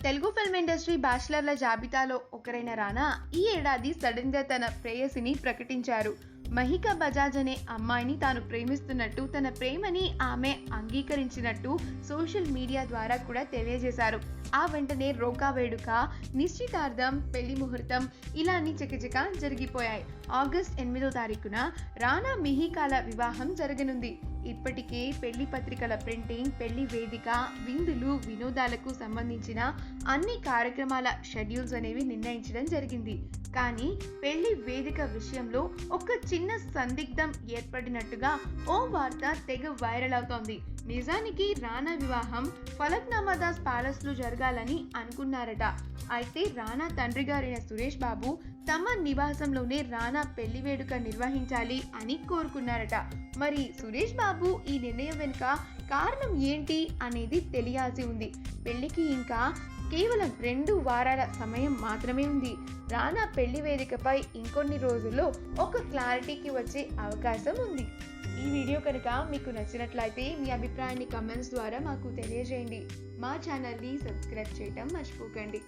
Telugu film industry బ్యాచిలర్ల జాబితాలో ఒకరైన రానా ఈ ఏడాది సడన్గా తన ప్రేయసిని ప్రకటించారు. మహికా బజాజ్ అనే అమ్మాయిని తాను ప్రేమిస్తున్నట్టు, తన ప్రేమని ఆమె అంగీకరించినట్టు సోషల్ మీడియా ద్వారా కూడా తెలియజేశారు. ఆ వెంటనే రోకా వేడుక, నిశ్చితార్థం, పెళ్లి ముహూర్తం ఇలా చకచక జరిగిపోయాయి. ఆగస్ట్ 8వ తారీఖున రానా మిహికాల వివాహం జరగనుంది. ఇప్పటికే పెళ్లి పత్రికల ప్రింటింగ్, పెళ్లి వేదిక, విందులు, వినోదాలకు సంబంధించిన అన్ని కార్యక్రమాల షెడ్యూల్స్ అనేవి నిర్ణయించడం జరిగింది. కానీ పెళ్లి వేదిక విషయంలో ఒక చిన్న సందిగ్ధం ఏర్పడినట్టుగా ఓ వార్త తెగ వైరల్ అవుతోంది. నిజానికి రానా వివాహం ఫలక్నామా దాస్ ప్యాలెస్ లో జరగాలని అనుకున్నారట. అయితే రానా తండ్రి గారైన సురేష్ బాబు తమ నివాసంలోనే రానా పెళ్లి వేడుక నిర్వహించాలి అని కోరుకున్నారట. మరి సురేష్ బాబు ఈ నిర్ణయం వెనుక కారణం ఏంటి అనేది తెలియాల్సి ఉంది. పెళ్లికి ఇంకా కేవలం 2 వారాల సమయం మాత్రమే ఉంది. రానా పెళ్లి వేదికపై ఇంకొన్ని రోజుల్లో ఒక క్లారిటీకి వచ్చే అవకాశం ఉంది. ఈ వీడియో కనుక మీకు నచ్చినట్లయితే మీ అభిప్రాయాన్ని కమెంట్స్ ద్వారా మాకు తెలియజేయండి. మా ఛానల్ని సబ్స్క్రైబ్ చేయటం మర్చిపోకండి.